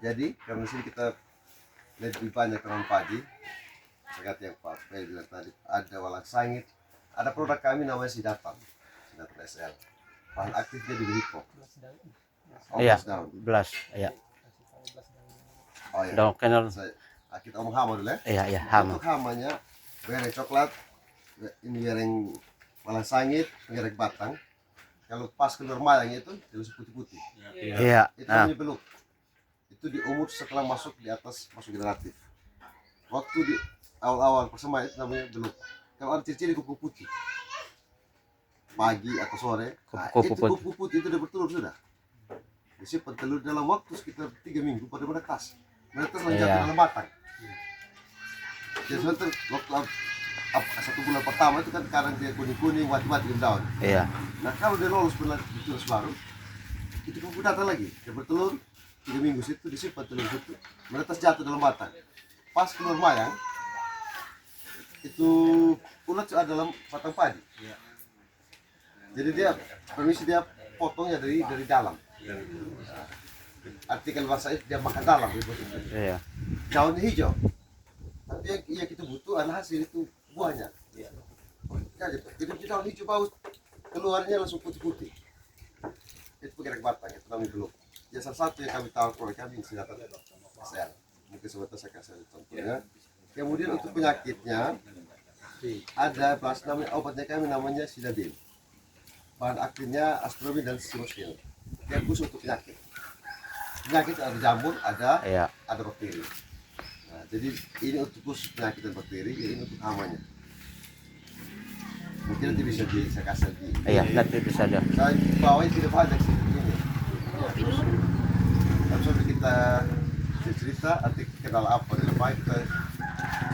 Jadi karena sini kita lebih banyak tanam padi, seperti yang Pak Fel bilang tadi, ada walang sangit, ada produk kami namanya Sidatan SL. Bahan aktifnya di hipok. Iya, belas, iya. Oh iya. Dong kenal. Kita omong hama dulu ya. Iya, hama. Untuk hamanya, bereng coklat, ini bereng walang sangit, bereng batang. Kalau pas keluar mayang itu putih-putih. Iya. Itu namanya beluk. Itu di umur setelah masuk di atas masuk generatif. Waktu di awal-awal persemaian itu namanya beluk. Kalau ada ciri-ciri kuku putih pagi atau sore, kuku putih itu udah bertelur sudah. Disimpan telur dalam waktu sekitar 3 minggu pada menetas jatuh dalam batang. Jadi sebentar waktu 1 bulan pertama itu kan kadang dia kuning-kuning, mati-mati daun. Iya. Nah kalau dia lolos bertulis baru, itu kuku datang lagi, dia bertelur 3 minggu situ disimpan telur itu menetas jatuh dalam batang. Pas keluar mayang, itu ulat ada dalam batang padi. Jadi dia potongnya dari dalam. Artikel bahasa itu dia makan dalam gitu. Iya. Daunnya hijau. Tapi yang kita butuh adalah hasil itu buahnya. Jadi daun hijau bau keluarnya langsung putih-putih. Itu penggerak batang itu namanya belum. Ya salah satu yang kami tahu kalau kami Sidatan SL. Mungkin sebentar saya kasih contohnya. Kemudian untuk penyakitnya ada namanya obatnya kami namanya Sidadin. Bahan aktifnya astromin dan silosil. Dia khusus untuk penyakit. Penyakit ada jamur, ada bakteri. Nah, jadi ini untuk khusus penyakit dan bakteri, ini untuk hamanya. Mungkin nanti bisa saya kasih lagi. Iya, nanti bisa dia. Saya bawa tidak banyak sih ini. Sampai kita cerita, nanti kenal apa di lapangan kita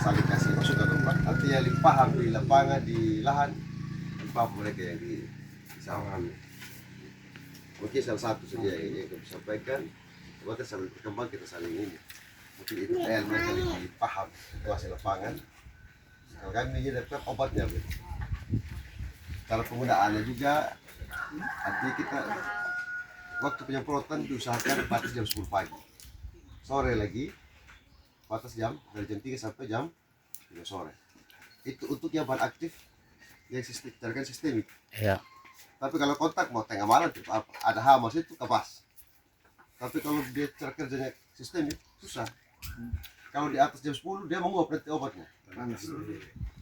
saling kasih masukan tempat. Nanti yang paham di lapangan di lahan, paham mereka yang di sawah. Mungkin salah satu saja yang kita sampaikan. Kita sambil berkembang kita saling ini. Mungkin itu mereka lebih paham situasi lapangan. Kalau kami ini dapat obatnya, cara penggunaannya juga. Artinya kita waktu penyemprotan diusahakan batas jam 10 pagi. Sore lagi batas jam dari jam 3 sampai jam 3 sore. Itu untuk yang bahan aktif yang sistemik. Iya. Tapi kalau kontak mau tengah malam ada hama itu kepas. Tapi kalau dia cara kerjanya sistemik susah. Kalau di atas jam 10 dia menguap nanti obatnya.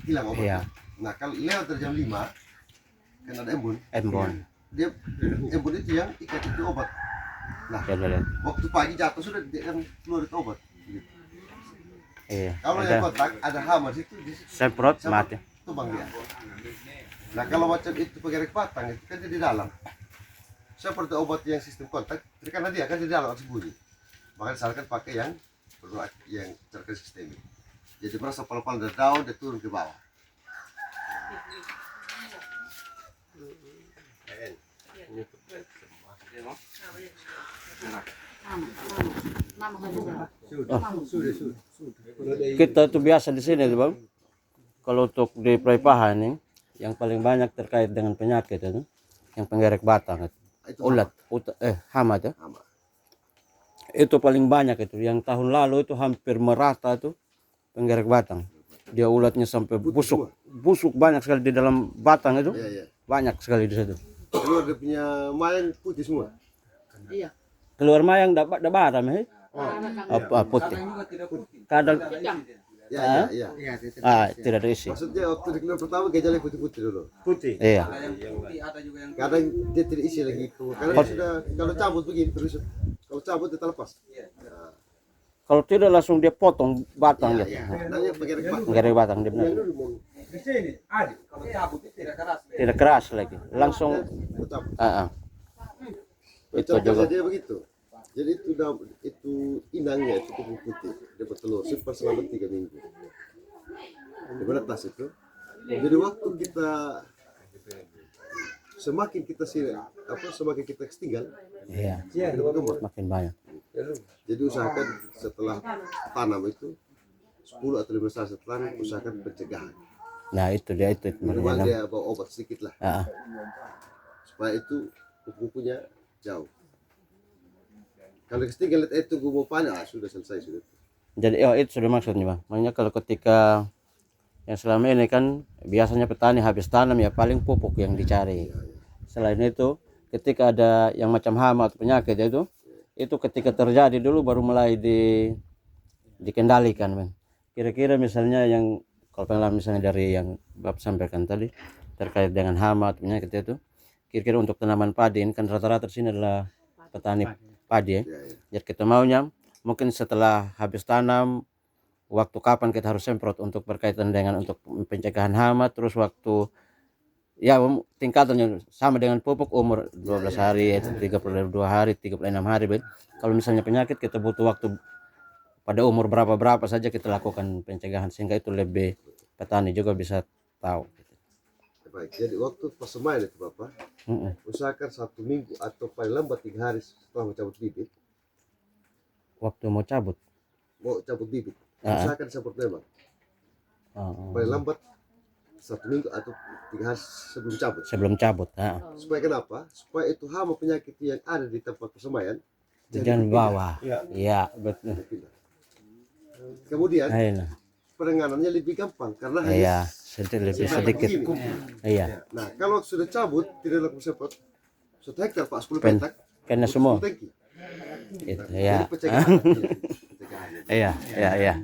Hilang obatnya. Nah kalau lewat dari jam 5 kan ada embun. Dia embun itu yang ikat itu obat. Nah waktu pagi jatuh sudah dia yang keluar itu obat. Gitu. Iya. Kalau yang kontak ada hama situ semprot mati. Tumbang dia. Nah kalau macam itu penggerak batang itu kan di dalam. Seperti obat yang sistem kontak, karena dia kan di dalam sembunyi. Makanya disarankan pakai yang terkait sistemik. Jadi merasa pal-pal dari daun dia turun ke bawah. Kita tuh biasa di sini, Bang. Kalau untuk di Preipahan ini, yang paling banyak terkait dengan penyakit itu, yang penggerak batang itu. Ulat, hama itu. Itu paling banyak itu. Yang tahun lalu itu hampir merata itu penggerak batang. Dia ulatnya sampai busuk banyak sekali di dalam batang itu. Banyak sekali di situ. Keluar dia punya mayang putih semua. Iya. Keluar mayang dapat baram putih. Kadang tidak ada isi. Maksudnya waktu di keluar pertama gejala putih-putih dulu. Putih. Iya. Kadang dia tidak isi lagi itu. Karena sudah kalau cabut begini terus. Kalau cabut dia terlepas. Kalau tidak langsung dia potong batang gitu. Penggerak batang dia benar. Di sini, kalau cabut tidak keras lagi. Langsung. Itu juga dia begitu. Jadi itu inangnya itu kupu putih, dia bertelur simpan selama 3 minggu. Di menetas itu. Jadi waktu kita semakin kita tinggal, makin banyak. Jadi usahakan setelah tanam itu 10 atau 15 hari setelah usahakan pencegahan. Nah itu dia minimal dia bawa obat sedikit lah. Supaya itu kupu-kupunya jauh. Kalau tinggal lihat itu gua mau panen, sudah selesai sudah. Jadi itu sudah maksudnya bang. Makanya kalau ketika yang selama ini kan biasanya petani habis tanam ya paling pupuk yang dicari. Selain itu ketika ada yang macam hama atau penyakit itu ketika terjadi dulu baru mulai dikendalikan bang. Kira-kira misalnya yang kalau pengalaman misalnya dari yang Bapak sampaikan tadi terkait dengan hama atau penyakit itu, kira-kira untuk tanaman padi ini kan rata-rata di sini adalah petani padi ya. Jadi kita maunya mungkin setelah habis tanam waktu kapan kita harus semprot untuk berkaitan dengan untuk pencegahan hama, terus waktu ya tingkatannya sama dengan pupuk umur 12 hari, 32 hari, 36 hari. Kalau misalnya penyakit kita butuh waktu pada umur berapa saja kita lakukan pencegahan sehingga itu lebih petani juga bisa tahu. Baik, jadi waktu persemaian itu Bapak, usahakan 1 minggu atau paling lambat 3 hari setelah mencabut bibit. Waktu mau cabut, bibit, usahakan seperti memang. Paling lambat 1 minggu atau 3 hari sebelum cabut. Supaya kenapa? Supaya itu hama penyakit yang ada di tempat persemaian jangan bawa. Iya, betul. Kemudian penanganannya lebih gampang karena hanya lebih sedikit. Iya. Nah, kalau sudah cabut tidak lakukan semprot 1 hektar Pak 10 petak kena semua. Tangki. Itu ya. Pencegahan. Iya.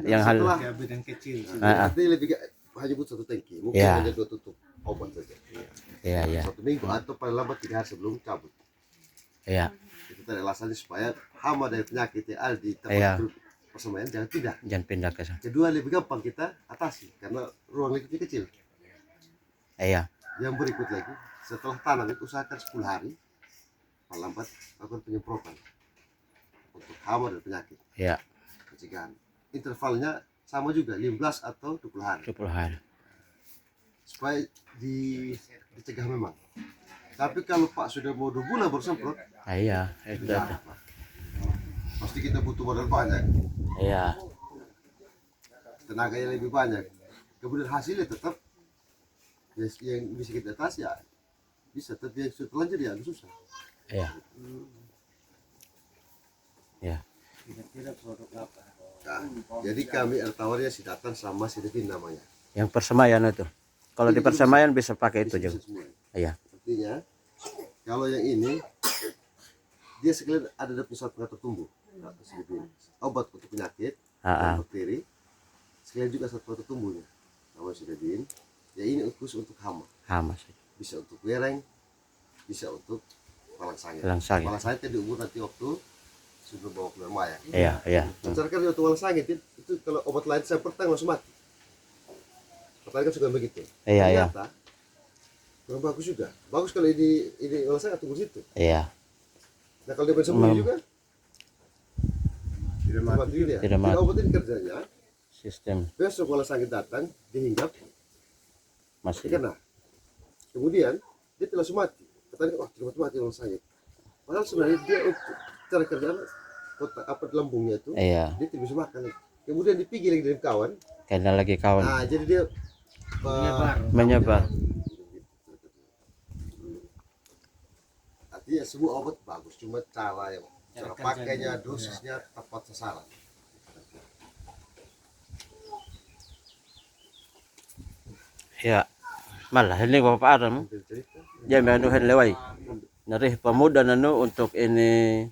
Yang hal bidang kecil. Artinya lebih hanya butuh 1 tangki. Mungkin hanya 2 tutup obat saja. Iya. 1 minggu atau paling lambat 3 hari sebelum cabut. Iya. Itu tadi alasannya supaya hama dan penyakit yang ada di tempat persemaian jangan pindah ke sana. Kedua lebih gampang kita atasi karena ruang lingkupnya kecil. Iya. Yang berikut lagi setelah tanam itu usahakan 10 hari paling lambat lakukan penyemprotan untuk hama dan penyakit. Iya. Pencegahan. Intervalnya sama juga 15 atau 20 hari. 20 hari. Supaya dicegah memang. Tapi kalau Pak sudah mau 2 bulan baru semprot, iya, itu ada. Pasti kita butuh modal banyak. Iya. Tenaganya lebih banyak. Kemudian hasilnya tetap yang bisa kita atasi ya bisa, tapi yang sudah terlanjur ya agak susah. Iya. Iya. Kira-kira produk apa? Nah, jadi kami tawarnya sidatan sama sidepin namanya. Yang persemaian itu. Kalau di persemaian bisa pakai itu juga. Iya. Artinya kalau yang ini dia sekalian ada pusat pengatur tumbuh. Obat untuk penyakit, bakteri, sekalian juga satu pengatur tumbuhnya. Namanya sidepin. Ya ini khusus untuk hama. Hama saja. Bisa untuk lereng, bisa untuk palang sangit. Palang sangit diukur nanti waktu sudah bawa keluar maya. Iya. Berdasarkan waktu palang sangit itu kalau obat lain saya pertama langsung mati. Pertanyaan kan suka begitu. Iya. Ternyata kurang bagus juga. Bagus kalau ini palang sangit tunggu situ. Iya. Nah kalau dia bersembunyi juga tidak mati dia. Tidak mati. Obat ini kerjanya Sistem besok palang sangit datang dihinggap masih. kena. Kemudian dia tidak langsung mati. Katanya tidak mati palang sangit. Padahal sebenarnya dia untuk cara kerjaan kotak apa lambungnya itu dia tidak bisa makan. Kemudian dipikir lagi dari kawan. Karena lagi kawan. Nah jadi dia menyebar. Artinya semua obat bagus, cuma cara pakainya, dosisnya tepat sasaran. Ya, malah ini Bapak Adam. Dia menuhin lewai. Narih pemuda nanu untuk ini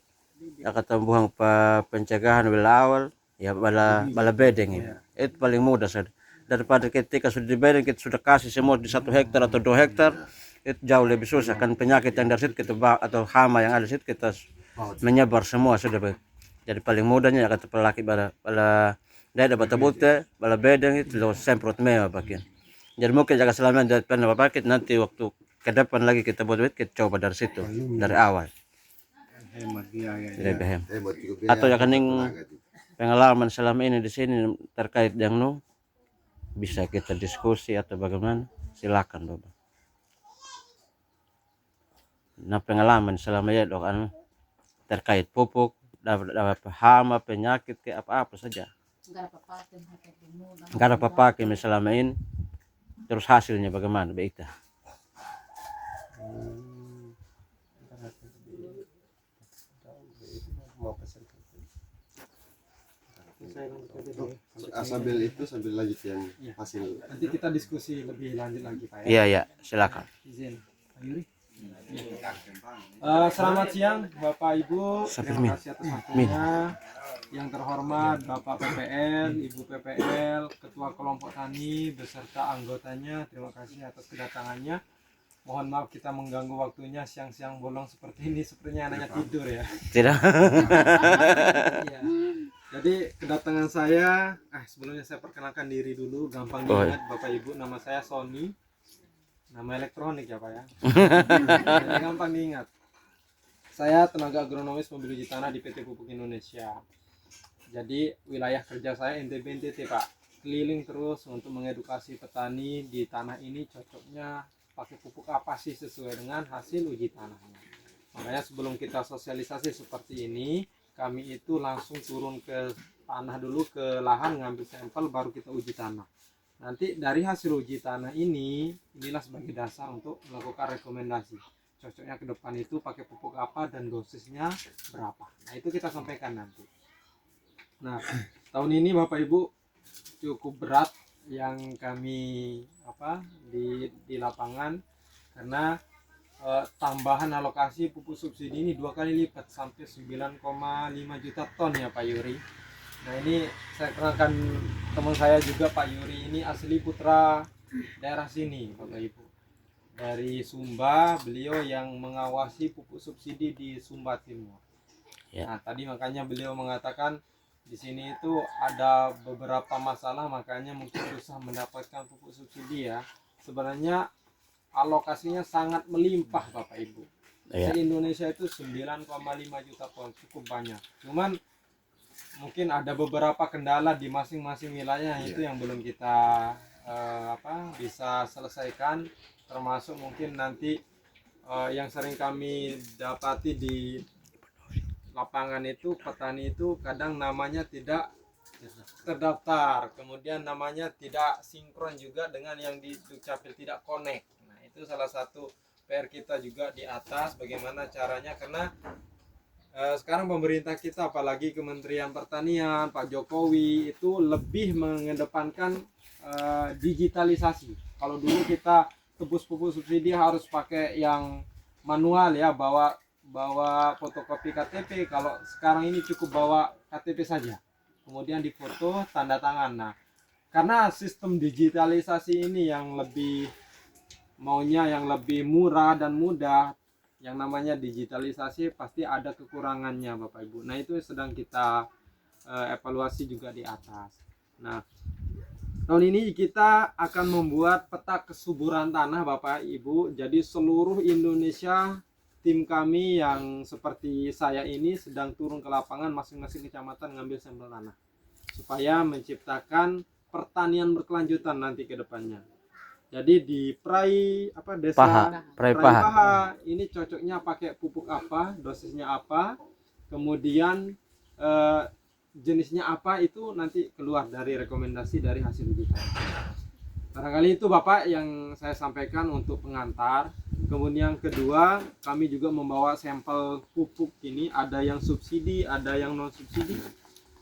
ketumbuhan pencegahan bila awal ya bala bedeng ini. Itu paling mudah saja. Daripada ketika sudah dibedeng kita sudah kasih semua di 1 hektar atau 2 hektar itu jauh lebih susah kan penyakit yang dari situ kita atau hama yang ada di situ kita menyebar semua sudah. Jadi paling mudahnya kata pelaki bala daerah bata-bute bala bedeng itu lo semprot mewah bagian. Jadi mungkin jaga selama dari pakai nanti waktu ke depan lagi kita buat duit kita coba dari situ dari awal. Hemat biaya. Lebih hemat. Atau ya kening pengalaman selama ini di sini terkait yang bisa kita diskusi atau bagaimana silakan Bapak. Nah pengalaman selama ya dok terkait pupuk dapat hama penyakit ke apa saja. Enggak ada pakai selama ini. Terus hasilnya bagaimana Beita? Mau pesan cairan itu dulu ya. Sambil itu sambil lanjut yang Iya. hasil. Nanti kita diskusi lebih lanjut lagi Pak ya. Iya ya, silakan. Izin Pak Yuri. Selamat siang Bapak Ibu. Sambil Terima kasih atas waktunya. Yang terhormat Bapak PPL, Ibu PPL, Ketua Kelompok Tani beserta anggotanya, terima kasih atas kedatangannya. Mohon maaf kita mengganggu waktunya siang-siang bolong seperti ini, sepertinya anaknya tidur ya. Tidak. Iya. Jadi kedatangan saya, sebelumnya saya perkenalkan diri dulu, gampang Oh. diingat Bapak Ibu, nama saya Sony. Nama elektronik ya Pak ya. Jadi gampang diingat. Saya tenaga agronomis pembeli uji tanah di PT Pupuk Indonesia. Jadi wilayah kerja saya NTB-NTT Pak. Keliling terus untuk mengedukasi petani di tanah ini cocoknya pakai pupuk apa sih sesuai dengan hasil uji tanahnya. Makanya sebelum kita sosialisasi seperti ini, kami itu langsung turun ke tanah dulu, ke lahan, ngambil sampel, baru kita uji tanah. Nanti dari hasil uji tanah ini, inilah sebagai dasar untuk melakukan rekomendasi. Cocoknya ke depan itu pakai pupuk apa dan dosisnya berapa. Nah itu kita sampaikan nanti. Nah tahun ini Bapak Ibu cukup berat yang kami di lapangan karena tambahan alokasi pupuk subsidi ini 2 kali lipat sampai 9,5 juta ton ya Pak Yuri. Nah ini saya kenalkan teman saya juga Pak Yuri, ini asli putra daerah sini Bapak Ibu. Dari Sumba, beliau yang mengawasi pupuk subsidi di Sumba Timur. Ya. Nah tadi makanya beliau mengatakan di sini itu ada beberapa masalah, makanya mungkin susah mendapatkan pupuk subsidi ya. Sebenarnya alokasinya sangat melimpah Bapak Ibu. Iya. Di Indonesia itu 9,5 juta ton, cukup banyak. Cuman mungkin ada beberapa kendala di masing-masing wilayah itu yang belum kita bisa selesaikan, termasuk mungkin nanti yang sering kami dapati di lapangan itu petani itu kadang namanya tidak terdaftar, kemudian namanya tidak sinkron juga dengan yang di Dukcapil, tidak connect. Nah itu salah satu PR kita juga di atas, bagaimana caranya, karena sekarang pemerintah kita apalagi Kementerian Pertanian Pak Jokowi itu lebih mengedepankan digitalisasi. Kalau dulu kita tebus pupuk subsidi harus pakai yang manual ya, bawa fotokopi KTP. Kalau sekarang ini cukup bawa KTP saja, kemudian difoto, tanda tangan. Nah karena sistem digitalisasi ini yang lebih maunya yang lebih murah dan mudah, yang namanya digitalisasi pasti ada kekurangannya Bapak Ibu. Nah itu sedang kita evaluasi juga di atas. Nah tahun ini kita akan membuat peta kesuburan tanah Bapak Ibu. Jadi seluruh Indonesia, tim kami yang seperti saya ini sedang turun ke lapangan masing-masing kecamatan ngambil sampel tanah supaya menciptakan pertanian berkelanjutan nanti ke depannya. Jadi di desa Prai Paha Paha. ini cocoknya pakai pupuk apa, dosisnya apa, kemudian jenisnya apa, itu nanti keluar dari rekomendasi dari hasil uji tanah. Barangkali itu Bapak yang saya sampaikan untuk pengantar. Kemudian kedua, kami juga membawa sampel pupuk ini, ada yang subsidi, ada yang non subsidi.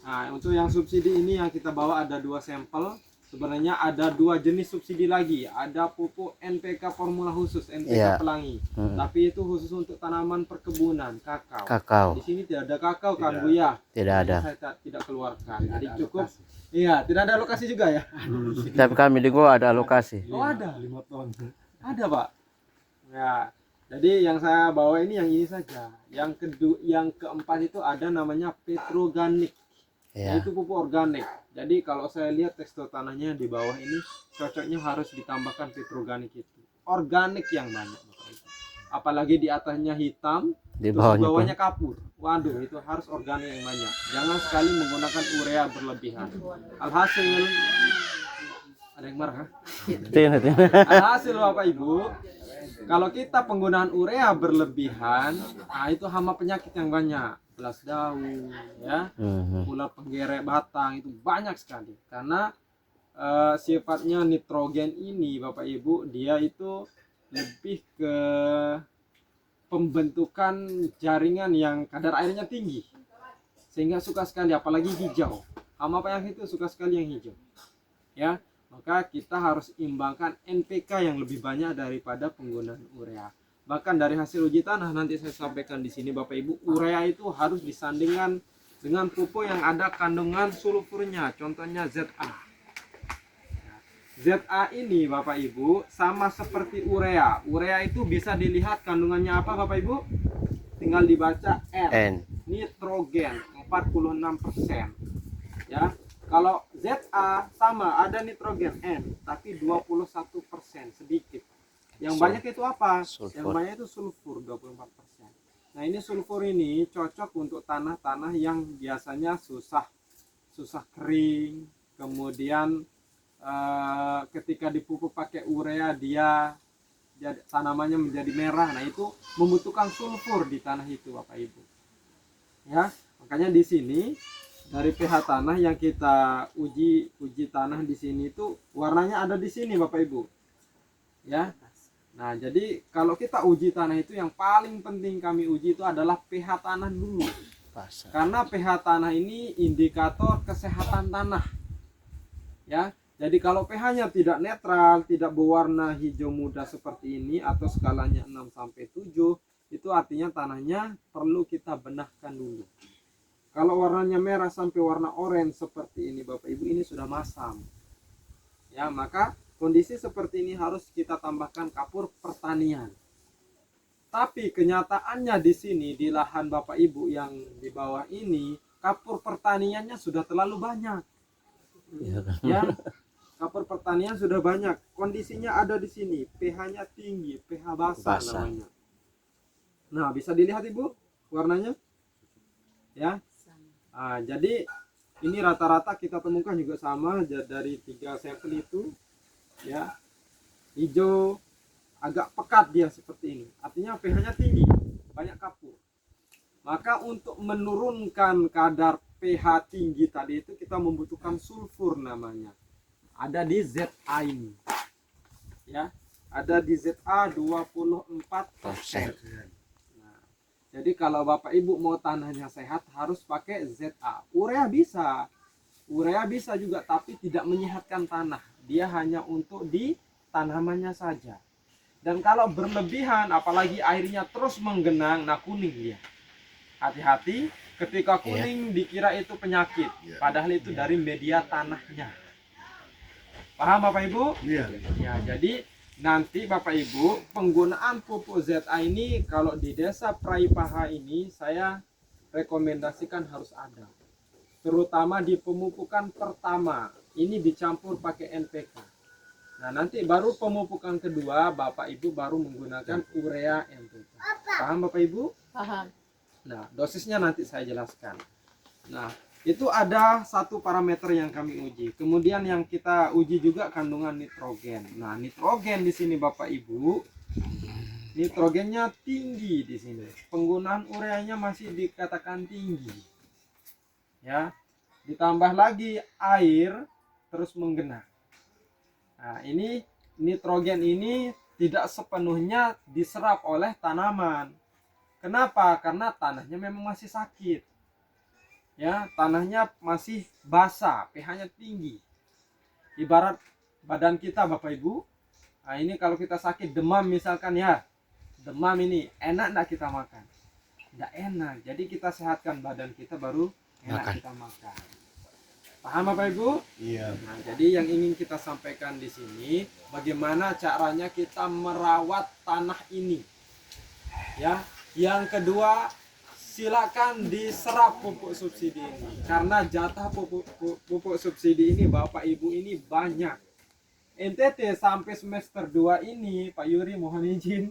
Nah, untuk yang subsidi ini yang kita bawa ada 2 sampel. Sebenarnya ada 2 jenis subsidi lagi. Ada pupuk NPK formula khusus, NPK Iya. pelangi. Tapi itu khusus untuk tanaman perkebunan, kakao. Kakao. Di sini tidak ada kakao kan Bu ya? Tidak ada. Saya tidak keluarkan. Jadi cukup. Iya, tidak ada alokasi juga ya? Tapi kami di gua ada alokasi. Oh ada 5 ton. Ada Pak. Ya, jadi yang saya bawa ini yang ini saja. Yang keempat itu ada namanya petroganik. Ya. Itu pupuk organik. Jadi kalau saya lihat tekstur tanahnya di bawah ini cocoknya harus ditambahkan petroganik itu. Organik yang banyak Bapak Ibu. Apalagi di atasnya hitam, Di terus bawahnya bawahnya kapur. Waduh, itu harus organik yang banyak. Jangan sekali menggunakan urea berlebihan. Alhasil ada yang marah? Tidak. Alhasil Bapak Ibu, kalau kita penggunaan urea berlebihan, nah itu hama penyakit yang banyak, belas daun, ya, ular penggerek batang, itu banyak sekali. Karena sifatnya nitrogen ini Bapak Ibu, dia itu lebih ke pembentukan jaringan yang kadar airnya tinggi, sehingga suka sekali, apalagi hijau. Hama penyakit itu suka sekali yang hijau. Ya, maka kita harus imbangkan NPK yang lebih banyak daripada penggunaan urea. Bahkan dari hasil uji tanah nanti saya sampaikan di sini Bapak Ibu, urea itu harus disandingkan dengan pupuk yang ada kandungan sulfurnya, contohnya ZA. ZA ini Bapak Ibu sama seperti urea. Urea itu bisa dilihat kandungannya apa Bapak Ibu? Tinggal dibaca N. N. Nitrogen 46%. Ya. Kalau ZA sama ada nitrogen N tapi 21% sedikit. Yang banyak itu apa? Sulfur. Yang banyak itu sulfur 24%. Nah, ini sulfur ini cocok untuk tanah-tanah yang biasanya susah kering, kemudian ketika dipupuk pakai urea dia tanamannya menjadi merah. Nah, itu membutuhkan sulfur di tanah itu Bapak Ibu. Ya, makanya di sini dari pH tanah yang kita uji tanah di sini itu warnanya ada di sini Bapak Ibu. Ya. Nah, jadi kalau kita uji tanah itu yang paling penting kami uji itu adalah pH tanah dulu. Karena pH tanah ini indikator kesehatan tanah. Ya. Jadi kalau pH-nya tidak netral, tidak berwarna hijau muda seperti ini atau skalanya 6 sampai 7, itu artinya tanahnya perlu kita benahkan dulu. Kalau warnanya merah sampai warna oranye seperti ini Bapak Ibu, ini sudah masam. Ya, maka kondisi seperti ini harus kita tambahkan kapur pertanian. Tapi kenyataannya di sini di lahan Bapak Ibu yang di bawah ini, kapur pertaniannya sudah terlalu banyak. Ya, kapur pertanian sudah banyak. Kondisinya ada di sini, pH-nya tinggi, pH basah namanya. Nah, bisa dilihat Ibu warnanya? Ya. Nah, jadi ini rata-rata kita temukan juga sama dari 3 sampel itu, ya, hijau agak pekat dia seperti ini, artinya pH-nya tinggi, banyak kapur. Maka untuk menurunkan kadar pH tinggi tadi itu kita membutuhkan sulfur namanya, ada di ZA ini, ya, ada di ZA 24%. Jadi kalau Bapak Ibu mau tanahnya sehat harus pakai ZA. Urea bisa juga tapi tidak menyehatkan tanah. Dia hanya untuk di tanamannya saja. Dan kalau berlebihan apalagi airnya terus menggenang, nah kuning dia. Hati-hati ketika kuning dikira itu penyakit, padahal itu dari media tanahnya. Paham Bapak Ibu? Iya. Ya, jadi nanti Bapak Ibu penggunaan pupuk ZA ini kalau di desa Praipaha ini saya rekomendasikan harus ada, terutama di pemupukan pertama ini dicampur pakai NPK. Nah, nanti baru pemupukan kedua Bapak Ibu baru menggunakan urea NPK. Paham Bapak Ibu? Paham. Nah, dosisnya nanti saya jelaskan. Nah, itu ada satu parameter yang kami uji. Kemudian yang kita uji juga kandungan nitrogen. Nah, nitrogen di sini Bapak Ibu, nitrogennya tinggi di sini. Penggunaan ureanya masih dikatakan tinggi. Ya. Ditambah lagi air terus menggenang. Nah, ini nitrogen ini tidak sepenuhnya diserap oleh tanaman. Kenapa? Karena tanahnya memang masih sakit. Ya, tanahnya masih basah, pH-nya tinggi. Ibarat badan kita Bapak Ibu. Nah, ini kalau kita sakit demam misalkan ya. Demam ini enak enggak kita makan? Enggak enak. Jadi kita sehatkan badan kita baru enak kita makan. Paham Bapak Ibu? Iya. Nah, jadi yang ingin kita sampaikan di sini bagaimana caranya kita merawat tanah ini. Ya, yang kedua silakan diserap pupuk subsidi ini karena jatah pupuk subsidi ini Bapak Ibu ini banyak. NTT sampai semester 2 ini Pak Yuri mohon izin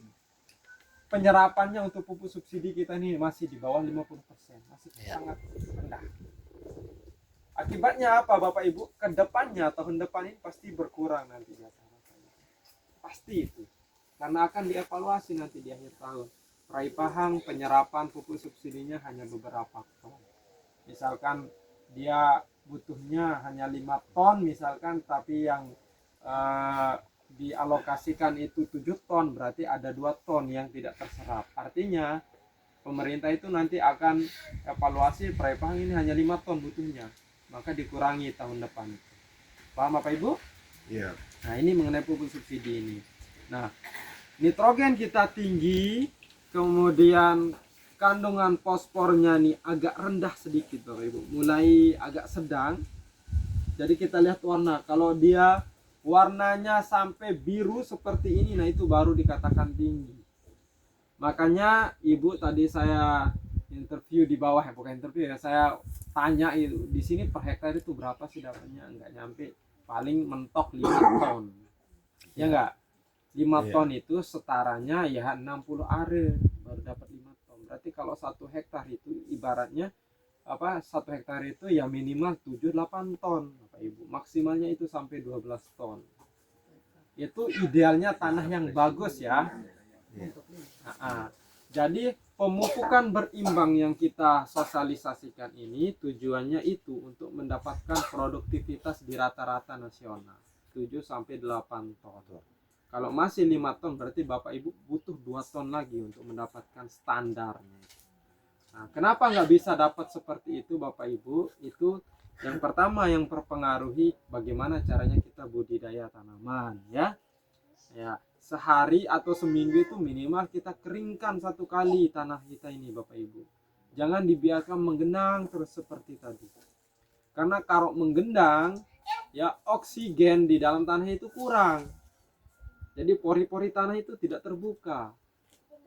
penyerapannya untuk pupuk subsidi kita ini masih di bawah 50%, masih sangat rendah. Akibatnya apa Bapak Ibu? Kedepannya tahun depan ini pasti berkurang nanti jatah Bapak Ibu. Pasti itu. Karena akan dievaluasi nanti di akhir tahun. Praipahang penyerapan pupuk subsidinya hanya beberapa ton. Misalkan dia butuhnya hanya 5 ton misalkan, tapi yang dialokasikan itu 7 ton, berarti ada 2 ton yang tidak terserap. Artinya pemerintah itu nanti akan evaluasi Praipahang ini hanya 5 ton butuhnya. maka dikurangi tahun depan. Paham Bapak Ibu? Iya. Nah, ini mengenai pupuk subsidi ini. Nah, nitrogen kita tinggi, kemudian kandungan fosfornya nih agak rendah sedikit Bapak Ibu, mulai agak sedang. Jadi kita lihat warna, kalau dia warnanya sampai biru seperti ini, nah itu baru dikatakan tinggi. Makanya Ibu tadi saya interview di bawah, ya bukan interview ya, saya tanya itu di sini per hektar itu berapa sih dapatnya, nggak nyampe, paling mentok 5 ton. Ya enggak? 5 Iya. ton itu setaranya ya 60 are baru dapat 5 ton. Berarti kalau 1 hektar itu ibaratnya apa, 1 hektar itu ya minimal 7-8 ton Bapak Ibu. Maksimalnya itu sampai 12 ton. Itu idealnya tanah yang bagus ya. Nah, jadi pemupukan berimbang yang kita sosialisasikan ini tujuannya itu untuk mendapatkan produktivitas di rata-rata nasional 7-8 ton. Kalau masih 5 ton berarti Bapak Ibu butuh 2 ton lagi untuk mendapatkan standarnya. Nah, kenapa nggak bisa dapat seperti itu Bapak Ibu? Itu yang pertama yang mempengaruhi bagaimana caranya kita budidaya tanaman ya. Ya, sehari atau seminggu itu minimal kita keringkan 1 kali tanah kita ini Bapak Ibu. Jangan dibiarkan menggenang terus seperti tadi. Karena kalau menggenang ya oksigen di dalam tanah itu kurang. Jadi pori-pori tanah itu tidak terbuka.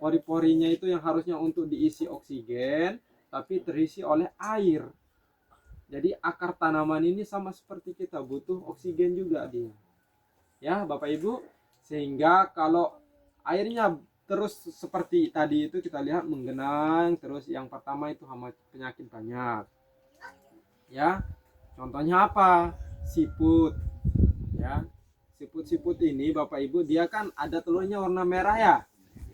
Pori-porinya itu yang harusnya untuk diisi oksigen tapi terisi oleh air. Jadi akar tanaman ini sama seperti kita butuh oksigen juga dia. Ya Bapak Ibu, sehingga kalau airnya terus seperti tadi itu kita lihat menggenang terus, yang pertama itu hama penyakit banyak. Ya. Contohnya apa? Siput. Ya. Siput-siput ini Bapak Ibu dia kan ada telurnya warna merah ya.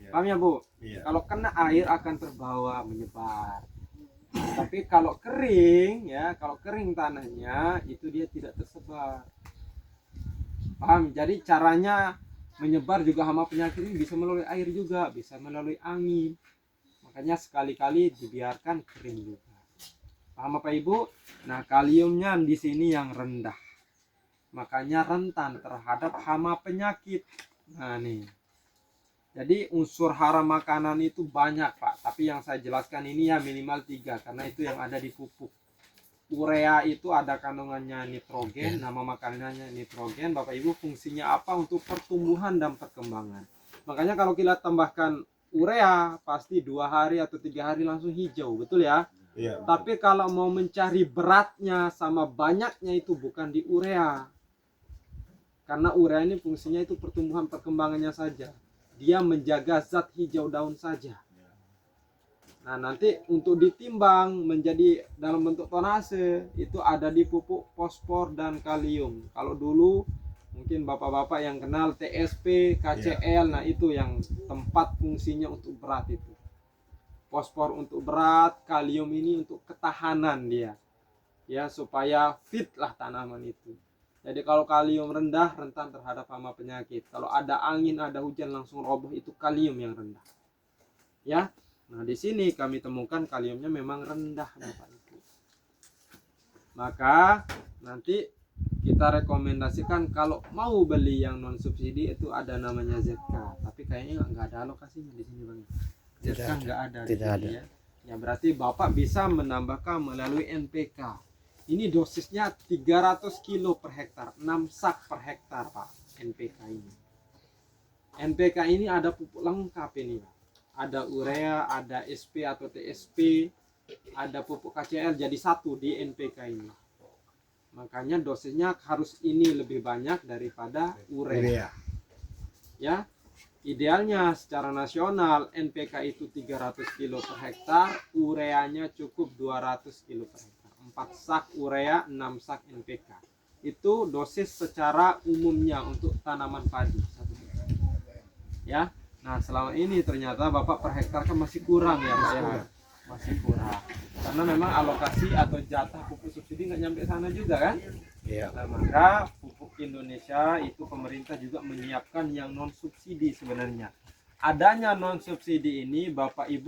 Paham ya Bu? Iya. Kalau kena air akan terbawa menyebar. Tapi kalau kering ya, kalau kering tanahnya itu dia tidak tersebar. Paham? Jadi caranya menyebar juga hama penyakit ini bisa melalui air juga, bisa melalui angin. Makanya sekali-kali dibiarkan kering juga. Paham Bapak Ibu? Nah, kaliumnya di sini yang rendah. Makanya rentan terhadap hama penyakit. Nah, nih. Jadi unsur hara makanan itu banyak Pak, tapi yang saya jelaskan ini ya minimal 3 karena itu yang ada di pupuk. Urea itu ada kandungannya nitrogen, nama makanannya nitrogen. Bapak Ibu fungsinya apa? Untuk pertumbuhan dan perkembangan. Makanya kalau kita tambahkan urea pasti 2 hari atau 3 hari langsung hijau, betul ya? Iya. Tapi kalau mau mencari beratnya sama banyaknya itu bukan di urea. Karena urea ini fungsinya itu pertumbuhan perkembangannya saja. Dia menjaga zat hijau daun saja. Nah, nanti untuk ditimbang menjadi dalam bentuk tonase itu ada di pupuk fosfor dan kalium. Kalau dulu mungkin bapak-bapak yang kenal TSP, KCL, nah itu yang tempat fungsinya untuk berat itu. Fosfor untuk berat, kalium ini untuk ketahanan dia. Ya, supaya fit lah tanaman itu. Jadi kalau kalium rendah rentan terhadap hama penyakit. Kalau ada angin, ada hujan langsung roboh, itu kalium yang rendah. Ya. Nah, di sini kami temukan kaliumnya memang rendah Bapak Ibu. Maka nanti kita rekomendasikan kalau mau beli yang non subsidi itu ada namanya ZK. Tapi kayaknya nggak ada alokasinya di sini Bang. ZK nggak ada. Tidak ada. Ya. Ya berarti Bapak bisa menambahkan melalui NPK. Ini dosisnya 300 kilo per hektar, 6 sak per hektar Pak, NPK ini. NPK ini ada pupuk lengkap ini Pak. Ada urea, ada SP atau TSP, ada pupuk KCL, jadi satu di NPK ini. Makanya dosisnya harus ini lebih banyak daripada urea. Ya, idealnya secara nasional NPK itu 300 kilo per hektar, ureanya cukup 200 kilo per hektar. 4 sak urea, 6 sak NPK. Itu dosis secara umumnya untuk tanaman padi. Ya. Nah, selama ini ternyata Bapak per hektar kan masih kurang ya Pak ya. Masih kurang. Karena memang alokasi atau jatah pupuk subsidi nggak nyampe sana juga kan? Iya. Nah, maka pupuk Indonesia itu pemerintah juga menyiapkan yang non subsidi sebenarnya. Adanya non subsidi ini Bapak Ibu